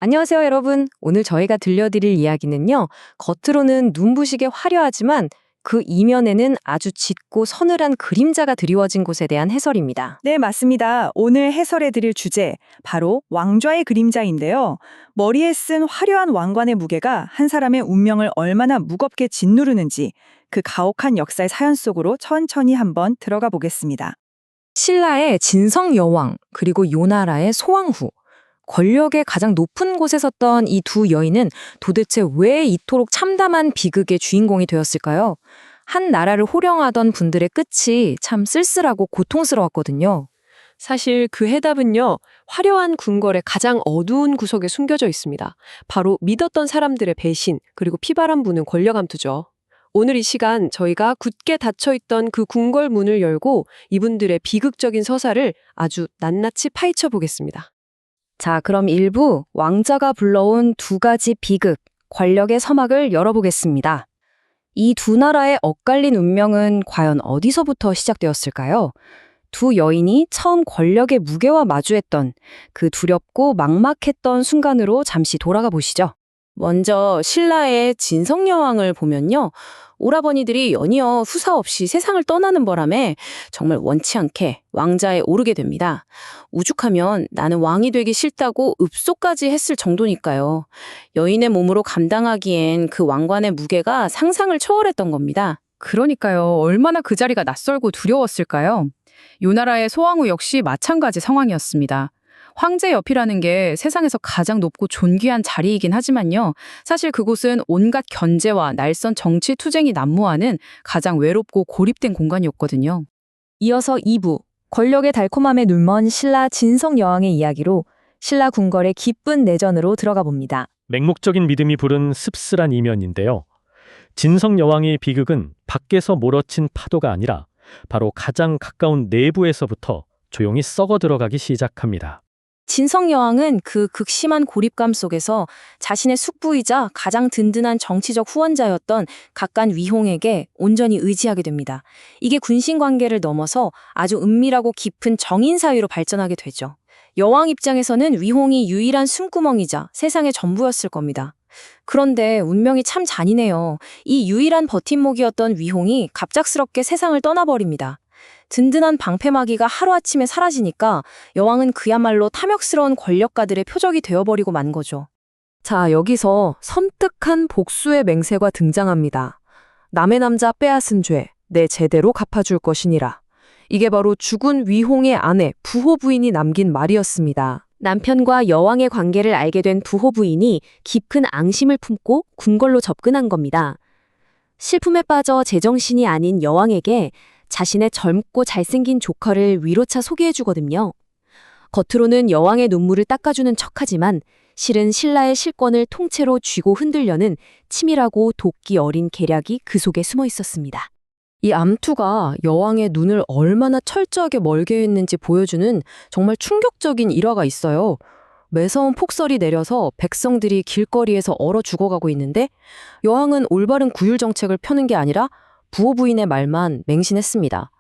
안녕하세요, 여러분. 오늘 저희가 들려드릴 이야기는요, 겉으로는 눈부시게 화려하지만 그 이면에는 아주 짙고 서늘한 그림자가 드리워진 곳에 대한 해설입니다. 네, 맞습니다. 오늘 해설해 드릴 주제, 바로 왕좌의 그림자인데요. 머리에 쓴 화려한 왕관의 무게가 한 사람의 운명을 얼마나 무겁게 짓누르는지 그 가혹한 역사의 사연 속으로 천천히 한번 들어가 보겠습니다. 신라의 진성 여왕, 그리고 요나라의 소왕후. 권력의 가장 높은 곳에 섰던 이 두 여인은 도대체 왜 이토록 참담한 비극의 주인공이 되었을까요? 한 나라를 호령하던 분들의 끝이 참 쓸쓸하고 고통스러웠거든요. 사실 그 해답은요, 화려한 궁궐의 가장 어두운 구석에 숨겨져 있습니다. 바로 믿었던 사람들의 배신, 그리고 피바람 부는 권력 암투죠. 오늘 이 시간 저희가 굳게 닫혀있던 그 궁궐 문을 열고 이분들의 비극적인 서사를 아주 낱낱이 파헤쳐 보겠습니다. 자, 그럼 일부 왕자가 불러온 두 가지 비극, 권력의 서막을 열어보겠습니다. 이 두 나라의 엇갈린 운명은 과연 어디서부터 시작되었을까요? 두 여인이 처음 권력의 무게와 마주했던 그 두렵고 막막했던 순간으로 잠시 돌아가 보시죠. 먼저 신라의 진성여왕을 보면요. 오라버니들이 연이어 후사 없이 세상을 떠나는 바람에 정말 원치 않게 왕자에 오르게 됩니다. 오죽하면 나는 왕이 되기 싫다고 읍소까지 했을 정도니까요. 여인의 몸으로 감당하기엔 그 왕관의 무게가 상상을 초월했던 겁니다. 그러니까요. 얼마나 그 자리가 낯설고 두려웠을까요? 요나라의 소왕후 역시 마찬가지 상황이었습니다. 황제 옆이라는 게 세상에서 가장 높고 존귀한 자리이긴 하지만요. 사실 그곳은 온갖 견제와 날선 정치 투쟁이 난무하는 가장 외롭고 고립된 공간이었거든요. 이어서 2부, 권력의 달콤함에 눌먼 신라 진성여왕의 이야기로 신라 궁궐의 기쁜 내전으로 들어가 봅니다. 맹목적인 믿음이 부른 씁쓸한 이면인데요. 진성 여왕의 비극은 밖에서 몰아친 파도가 아니라 바로 가장 가까운 내부에서부터 조용히 썩어 들어가기 시작합니다. 진성여왕은 그 극심한 고립감 속에서 자신의 숙부이자 가장 든든한 정치적 후원자였던 각간 위홍에게 온전히 의지하게 됩니다. 이게 군신 관계를 넘어서 아주 은밀하고 깊은 정인 사이로 발전하게 되죠. 여왕 입장에서는 위홍이 유일한 숨구멍이자 세상의 전부였을 겁니다. 그런데 운명이 참 잔인해요. 이 유일한 버팀목이었던 위홍이 갑작스럽게 세상을 떠나버립니다. 든든한 방패막이가 하루아침에 사라지니까 여왕은 그야말로 탐욕스러운 권력가들의 표적이 되어버리고 만 거죠. 자, 여기서 섬뜩한 복수의 맹세가 등장합니다. 남의 남자 빼앗은 죄, 내 제대로 갚아줄 것이니라. 이게 바로 죽은 위홍의 아내 부호 부인이 남긴 말이었습니다. 남편과 여왕의 관계를 알게 된 부호 부인이 깊은 앙심을 품고 궁궐로 접근한 겁니다. 실품에 빠져 제정신이 아닌 여왕에게 자신의 젊고 잘생긴 조카를 위로차 소개해주거든요. 겉으로는 여왕의 눈물을 닦아주는 척하지만 실은 신라의 실권을 통째로 쥐고 흔들려는 치밀하고 도끼 어린 계략이 그 속에 숨어 있었습니다. 이 암투가 여왕의 눈을 얼마나 철저하게 멀게 했는지 보여주는 정말 충격적인 일화가 있어요. 매서운 폭설이 내려서 백성들이 길거리에서 얼어 죽어가고 있는데 여왕은 올바른 구휼 정책을 펴는 게 아니라 부호 부인의 말만 맹신했습니다.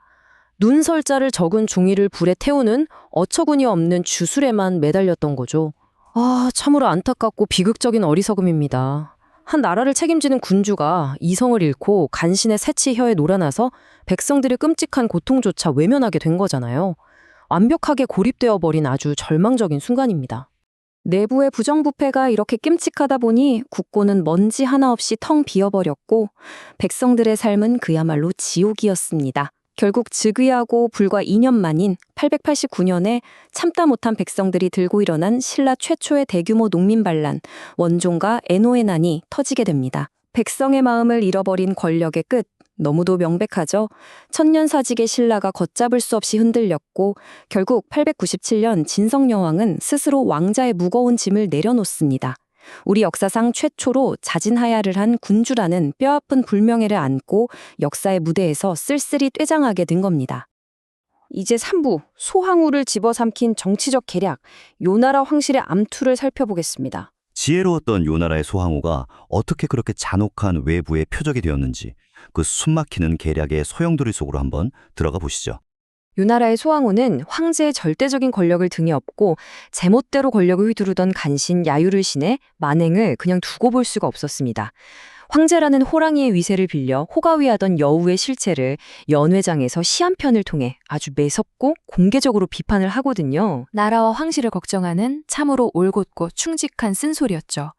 눈설자를 적은 종이를 불에 태우는 어처구니 없는 주술에만 매달렸던 거죠. 아, 참으로 안타깝고 비극적인 어리석음입니다. 한 나라를 책임지는 군주가 이성을 잃고 간신의 새치혀에 놀아나서 백성들의 끔찍한 고통조차 외면하게 된 거잖아요. 완벽하게 고립되어 버린 아주 절망적인 순간입니다. 내부의 부정부패가 이렇게 끔찍하다 보니 국고는 먼지 하나 없이 텅 비어버렸고 백성들의 삶은 그야말로 지옥이었습니다. 결국 즉위하고 불과 2년 만인 889년에 참다 못한 백성들이 들고 일어난 신라 최초의 대규모 농민반란, 원종과 애노의 난이 터지게 됩니다. 백성의 마음을 잃어버린 권력의 끝, 너무도 명백하죠. 천년사직의 신라가 걷잡을 수 없이 흔들렸고 결국 897년 진성여왕은 스스로 왕자의 무거운 짐을 내려놓습니다. 우리 역사상 최초로 자진하야를 한 군주라는 뼈아픈 불명예를 안고 역사의 무대에서 쓸쓸히 떼장하게 된 겁니다. 이제 3부, 소항우를 집어삼킨 정치적 계략, 요나라 황실의 암투를 살펴보겠습니다. 지혜로웠던 요나라의 소항후가 어떻게 그렇게 잔혹한 외부의 표적이 되었는지 그 숨막히는 계략의 소용돌이 속으로 한번 들어가 보시죠. 요나라의 소왕후는 황제의 절대적인 권력을 등에 업고 제멋대로 권력을 휘두르던 간신 야유르신의 만행을 그냥 두고 볼 수가 없었습니다. 황제라는 호랑이의 위세를 빌려 호가위하던 여우의 실체를 연회장에서 시 한 편을 통해 아주 매섭고 공개적으로 비판을 하거든요. 나라와 황실을 걱정하는 참으로 올곧고 충직한 쓴소리였죠.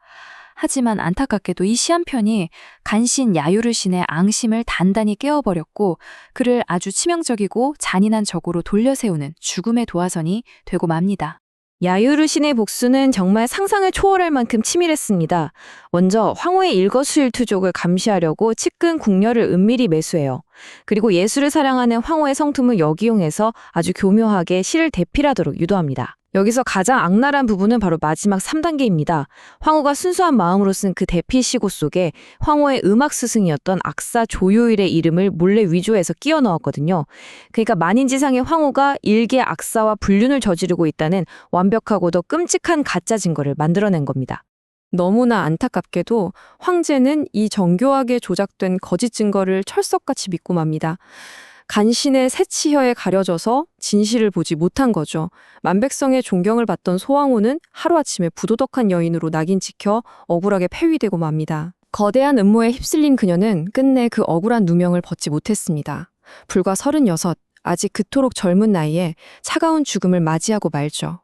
하지만 안타깝게도 이 시 한 편이 간신 야유르신의 앙심을 단단히 깨워버렸고 그를 아주 치명적이고 잔인한 적으로 돌려세우는 죽음의 도화선이 되고 맙니다. 야유르신의 복수는 정말 상상을 초월할 만큼 치밀했습니다. 먼저 황후의 일거수일투족을 감시하려고 측근 궁녀를 은밀히 매수해요. 그리고 예술을 사랑하는 황후의 성품을 역이용해서 아주 교묘하게 시를 대필하도록 유도합니다. 여기서 가장 악랄한 부분은 바로 마지막 3단계입니다. 황후가 순수한 마음으로 쓴 그 대필시고 속에 황후의 음악 스승이었던 악사 조요일의 이름을 몰래 위조해서 끼워 넣었거든요. 그러니까 만인지상의 황후가 일개 악사와 불륜을 저지르고 있다는 완벽하고도 끔찍한 가짜 증거를 만들어낸 겁니다. 너무나 안타깝게도 황제는 이 정교하게 조작된 거짓 증거를 철석같이 믿고 맙니다. 간신의 새치혀에 가려져서 진실을 보지 못한 거죠. 만백성의 존경을 받던 소왕후는 하루아침에 부도덕한 여인으로 낙인 찍혀 억울하게 폐위되고 맙니다. 거대한 음모에 휩쓸린 그녀는 끝내 그 억울한 누명을 벗지 못했습니다. 불과 36, 아직 그토록 젊은 나이에 차가운 죽음을 맞이하고 말죠.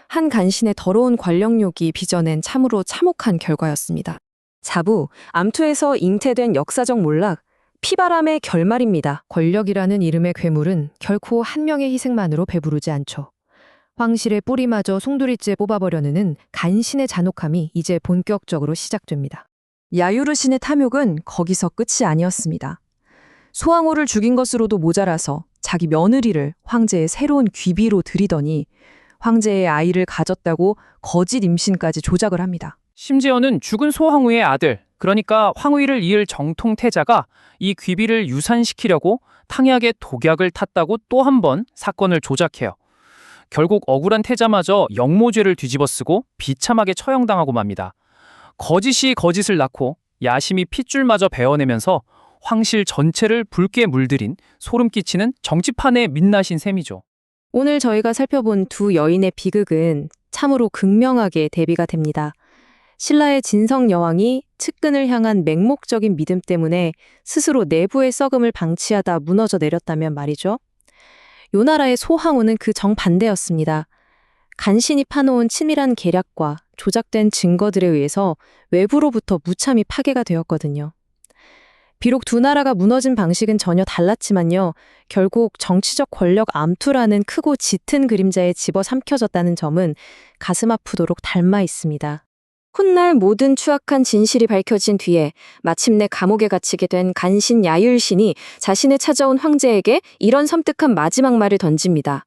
한 간신의 더러운 관력욕이 빚어낸 참으로 참혹한 결과였습니다. 자부, 암투에서 잉태된 역사적 몰락, 피바람의 결말입니다. 권력이라는 이름의 괴물은 결코 한 명의 희생만으로 배부르지 않죠. 황실의 뿌리마저 송두리째 뽑아버려는 간신의 잔혹함이 이제 본격적으로 시작됩니다. 야유르신의 탐욕은 거기서 끝이 아니었습니다. 소왕후를 죽인 것으로도 모자라서 자기 며느리를 황제의 새로운 귀비로 들이더니 황제의 아이를 가졌다고 거짓 임신까지 조작을 합니다. 심지어는 죽은 소황후의 아들, 그러니까 황후를 이을 정통태자가 이 귀비를 유산시키려고 탕약에 독약을 탔다고 또 한 번 사건을 조작해요. 결국 억울한 태자마저 역모죄를 뒤집어쓰고 비참하게 처형당하고 맙니다. 거짓이 거짓을 낳고 야심이 핏줄마저 베어내면서 황실 전체를 붉게 물들인 소름 끼치는 정치판의 민낯인 셈이죠. 오늘 저희가 살펴본 두 여인의 비극은 참으로 극명하게 대비가 됩니다. 신라의 진성 여왕이 측근을 향한 맹목적인 믿음 때문에 스스로 내부의 썩음을 방치하다 무너져 내렸다면 말이죠. 요나라의 소항후는 그 정반대였습니다. 간신히 파놓은 치밀한 계략과 조작된 증거들에 의해서 외부로부터 무참히 파괴가 되었거든요. 비록 두 나라가 무너진 방식은 전혀 달랐지만요. 결국 정치적 권력 암투라는 크고 짙은 그림자에 집어삼켜졌다는 점은 가슴 아프도록 닮아 있습니다. 훗날 모든 추악한 진실이 밝혀진 뒤에 마침내 감옥에 갇히게 된 간신 야율신이 자신을 찾아온 황제에게 이런 섬뜩한 마지막 말을 던집니다.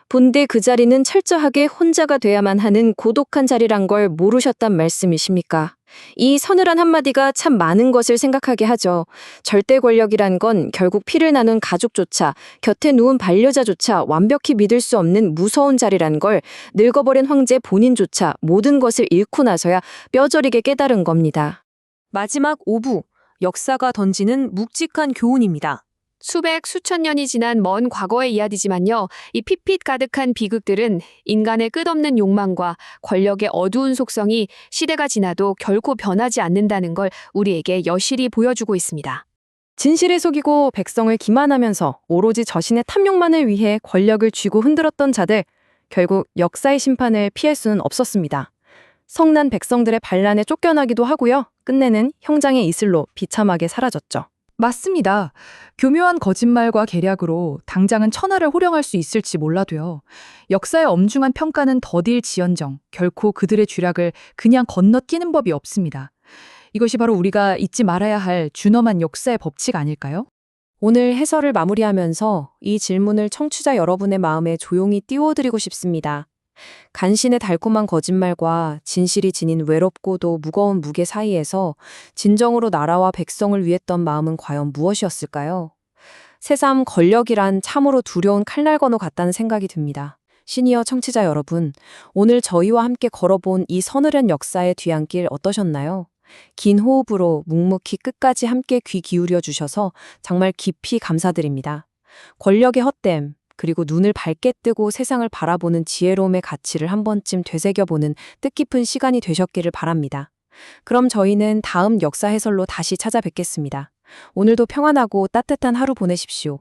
본데 그 자리는 철저하게 혼자가 돼야만 하는 고독한 자리란 걸 모르셨단 말씀이십니까? 이 서늘한 한마디가 참 많은 것을 생각하게 하죠. 절대 권력이란 건 결국 피를 나눈 가족조차, 곁에 누운 반려자조차 완벽히 믿을 수 없는 무서운 자리란 걸 늙어버린 황제 본인조차 모든 것을 잃고 나서야 뼈저리게 깨달은 겁니다. 마지막 5부, 역사가 던지는 묵직한 교훈입니다. 수백, 수천 년이 지난 먼 과거의 이야기지만요. 이 핏빛 가득한 비극들은 인간의 끝없는 욕망과 권력의 어두운 속성이 시대가 지나도 결코 변하지 않는다는 걸 우리에게 여실히 보여주고 있습니다. 진실에 속이고 백성을 기만하면서 오로지 자신의 탐욕만을 위해 권력을 쥐고 흔들었던 자들, 결국 역사의 심판을 피할 수는 없었습니다. 성난 백성들의 반란에 쫓겨나기도 하고요. 끝내는 형장의 이슬로 비참하게 사라졌죠. 맞습니다. 교묘한 거짓말과 계략으로 당장은 천하를 호령할 수 있을지 몰라도요. 역사의 엄중한 평가는 더딜지언정 결코 그들의 쥐락을 그냥 건너뛰는 법이 없습니다. 이것이 바로 우리가 잊지 말아야 할 준엄한 역사의 법칙 아닐까요? 오늘 해설을 마무리하면서 이 질문을 청취자 여러분의 마음에 조용히 띄워드리고 싶습니다. 간신의 달콤한 거짓말과 진실이 지닌 외롭고도 무거운 무게 사이에서 진정으로 나라와 백성을 위했던 마음은 과연 무엇이었을까요? 새삼 권력이란 참으로 두려운 칼날 건호 같다는 생각이 듭니다. 시니어 청취자 여러분, 오늘 저희와 함께 걸어본 이 서늘한 역사의 뒤안길 어떠셨나요? 긴 호흡으로 묵묵히 끝까지 함께 귀 기울여 주셔서 정말 깊이 감사드립니다. 권력의 헛됨, 그리고 눈을 밝게 뜨고 세상을 바라보는 지혜로움의 가치를 한 번쯤 되새겨보는 뜻깊은 시간이 되셨기를 바랍니다. 그럼 저희는 다음 역사 해설로 다시 찾아뵙겠습니다. 오늘도 평안하고 따뜻한 하루 보내십시오.